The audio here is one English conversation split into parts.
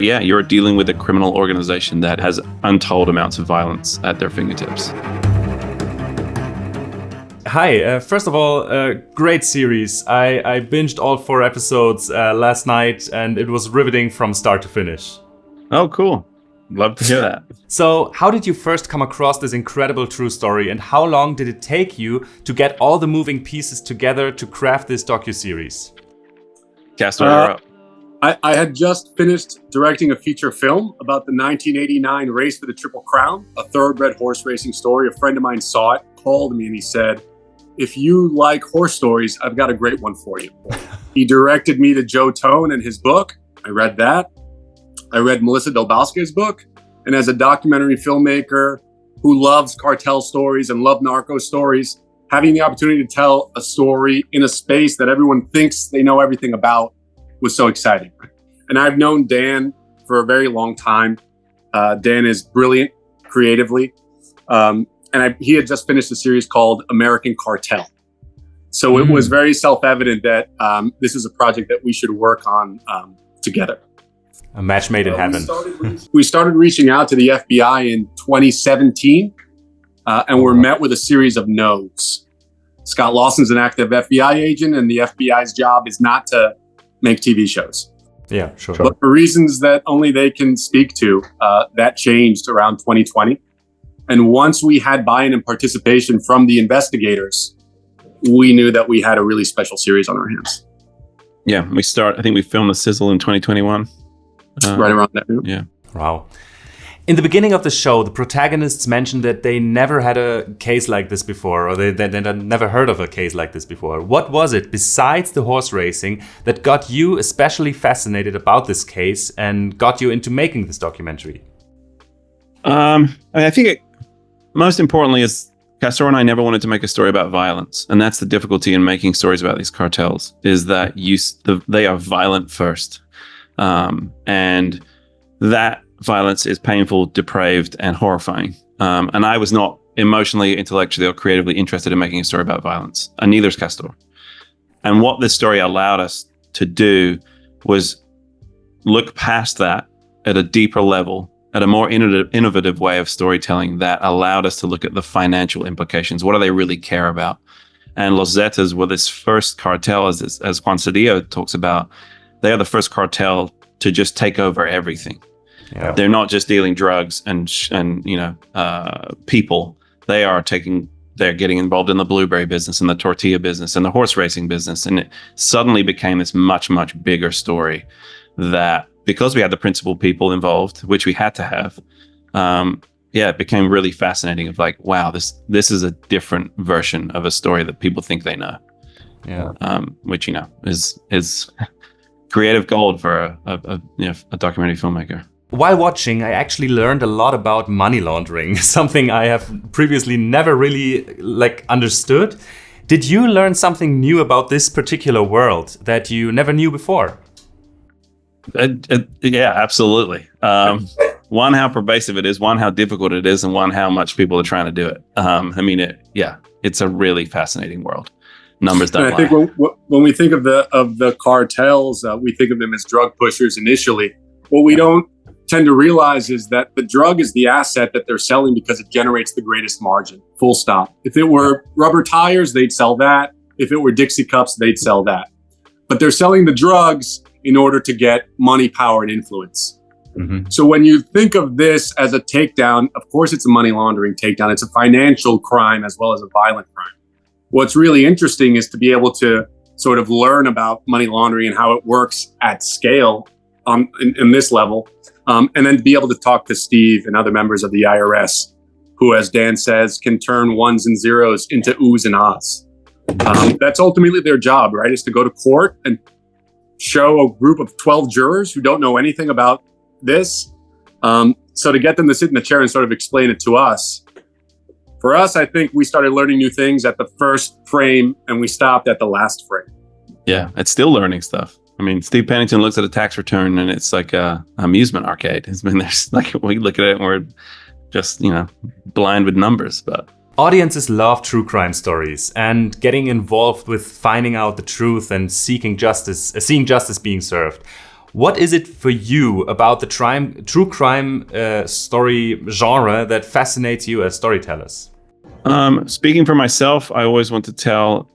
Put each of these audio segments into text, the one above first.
Yeah, you're dealing with a criminal organization that has untold amounts of violence at their fingertips. Hi, first of all, great series. I binged all 4 episodes last night, and it was riveting from start to finish. Oh, cool. Love to hear that. So, how did you first come across this incredible true story, and how long did it take you to get all the moving pieces together to craft this docuseries? Castor, you're up. I had just finished directing a feature film about the 1989 race for the Triple Crown, a thoroughbred horse racing story. A friend of mine saw it, called me, and he said, "If you like horse stories, I've got a great one for you." He directed me to Joe Tone and his book. I read that. I read Melissa Del Bosque's book. And as a documentary filmmaker who loves cartel stories and loved narco stories, having the opportunity to tell a story in a space that everyone thinks they know everything about was so exciting. And I've known Dan for a very long time. Dan is brilliant creatively. He had just finished a series called American Cartel. So it was very self-evident that this is a project that we should work on together. A match made in heaven. We started reaching out to the FBI in 2017 and were met with a series of no's. Scott Lawson's an active FBI agent, and the FBI's job is not to make TV shows. Yeah, sure. But for reasons that only they can speak to, that changed around 2020. And once we had buy-in and participation from the investigators, we knew that we had a really special series on our hands. Yeah, I think we filmed The Sizzle in 2021. Right around that. Yeah. Wow. In the beginning of the show, the protagonists mentioned that they never had a case like this before, or they never heard of a case like this before. What was it, besides the horse racing, that got you especially fascinated about this case and got you into making this documentary? I think most importantly is Castor and I never wanted to make a story about violence. And that's the difficulty in making stories about these cartels, is that they are violent first. And that violence is painful, depraved, and horrifying. And I was not emotionally, intellectually, or creatively interested in making a story about violence, and neither is Castor. And what this story allowed us to do was look past that at a deeper level, at a more innovative way of storytelling that allowed us to look at the financial implications. What do they really care about? And Los Zetas were this first cartel, as Juan Cedillo talks about. They are the first cartel to just take over everything. Yeah. They're not just dealing drugs and people. They're getting involved in the blueberry business and the tortilla business and the horse racing business. And it suddenly became this much, much bigger story that, because we had the principal people involved, which we had to have, it became really fascinating of like, wow, this is a different version of a story that people think they know. Yeah. Which, is creative gold for a documentary filmmaker. While watching, I actually learned a lot about money laundering, something I have previously never really understood. Did you learn something new about this particular world that you never knew before? Yeah, absolutely. One, how pervasive it is, one, how difficult it is, and one, how much people are trying to do it. It's a really fascinating world. Numbers don't lie. I think when we think of the cartels, we think of them as drug pushers initially. What we don't tend to realize is that the drug is the asset that they're selling because it generates the greatest margin, full stop. If it were rubber tires, they'd sell that. If it were Dixie cups, they'd sell that. But they're selling the drugs in order to get money, power, and influence. Mm-hmm. So when you think of this as a takedown, of course it's a money laundering takedown. It's a financial crime as well as a violent crime. What's really interesting is to be able to sort of learn about money laundering and how it works at scale in this level. And then to be able to talk to Steve and other members of the IRS, who, as Dan says, can turn ones and zeros into oohs and ahs. That's ultimately their job, right? Is to go to court and show a group of 12 jurors who don't know anything about this. So to get them to sit in the chair and sort of explain it to us, for us, I think we started learning new things at the first frame and we stopped at the last frame. Yeah, it's still learning stuff. I mean, Steve Pennington looks at a tax return and it's like a amusement arcade. There's like, we look at it and we're just, blind with numbers. But audiences love true crime stories and getting involved with finding out the truth and seeing justice being served. What is it for you about the true crime story genre that fascinates you as storytellers? Speaking for myself, I always want to tell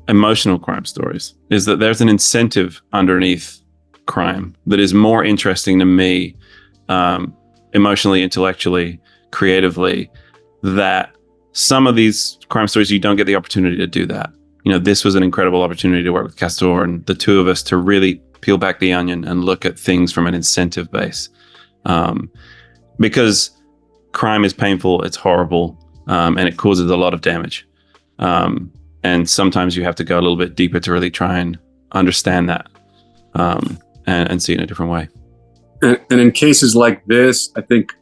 emotional crime stories. Is that there's an incentive underneath crime that is more interesting to me, emotionally, intellectually, creatively, that some of these crime stories, you don't get the opportunity to do that. You know, this was an incredible opportunity to work with Castor and the two of us to really peel back the onion and look at things from an incentive base. Because crime is painful, it's horrible, and it causes a lot of damage. And sometimes you have to go a little bit deeper to really try and understand that and see it in a different way. And in cases like this, I think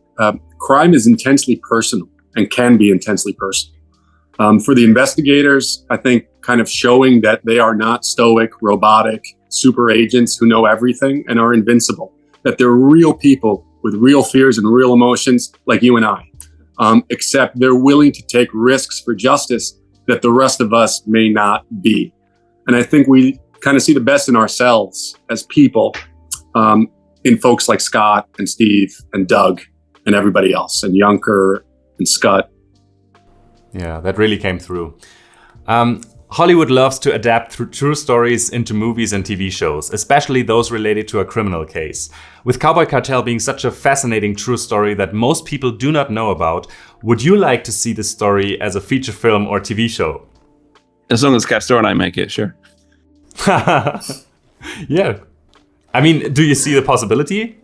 crime is intensely personal and can be intensely personal. For the investigators, I think kind of showing that they are not stoic, robotic, super agents who know everything and are invincible, that they're real people with real fears and real emotions like you and I, except they're willing to take risks for justice that the rest of us may not be. And I think we kind of see the best in ourselves as people in folks like Scott and Steve and Doug and everybody else, and Junker and Scott. Yeah, that really came through. Hollywood loves to adapt true stories into movies and TV shows, especially those related to a criminal case. With Cowboy Cartel being such a fascinating true story that most people do not know about, would you like to see this story as a feature film or TV show? As long as Castor and I make it, sure. Yeah. I mean, do you see the possibility?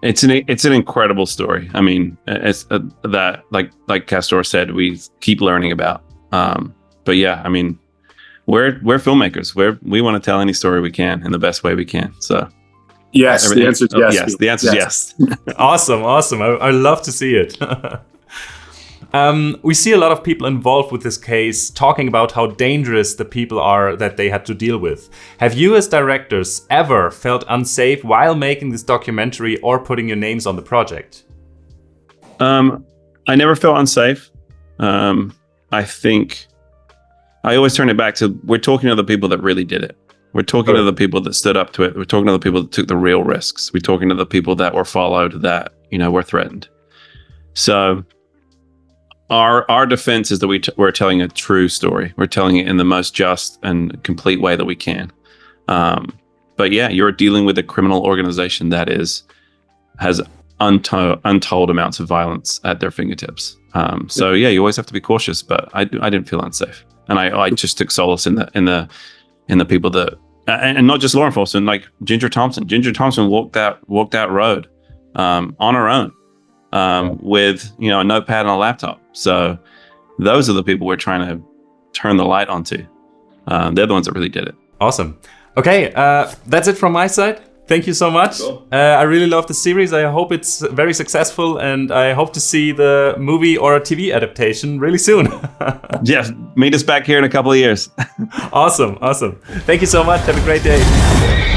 It's an incredible story. I mean, it's that like Castor said, we keep learning about. But yeah, I mean, we're filmmakers. We want to tell any story we can in the best way we can. So yes, the answer is yes. Yes, the answer is yes. Awesome. I love to see it. We see a lot of people involved with this case talking about how dangerous the people are that they had to deal with. Have you as directors ever felt unsafe while making this documentary or putting your names on the project? I never felt unsafe. I think I always turn it back to, we're talking to the people that really did it. We're talking to the people that stood up to it. We're talking to the people that took the real risks. We're talking to the people that were followed, that, were threatened. So our defense is that we're telling a true story. We're telling it in the most just and complete way that we can. But yeah, you're dealing with a criminal organization that has untold amounts of violence at their fingertips. So yeah, you always have to be cautious, but I didn't feel unsafe. And I just took solace in the people that, and not just law enforcement, like Ginger Thompson. Ginger Thompson walked that road on her own with a notepad and a laptop. So those are the people we're trying to turn the light onto. They're the ones that really did it. Awesome. Okay, that's it from my side. Thank you so much. Cool. I really love the series. I hope it's very successful, and I hope to see the movie or a TV adaptation really soon. Jeff, meet us back here in a couple of years. Awesome. Thank you so much. Have a great day.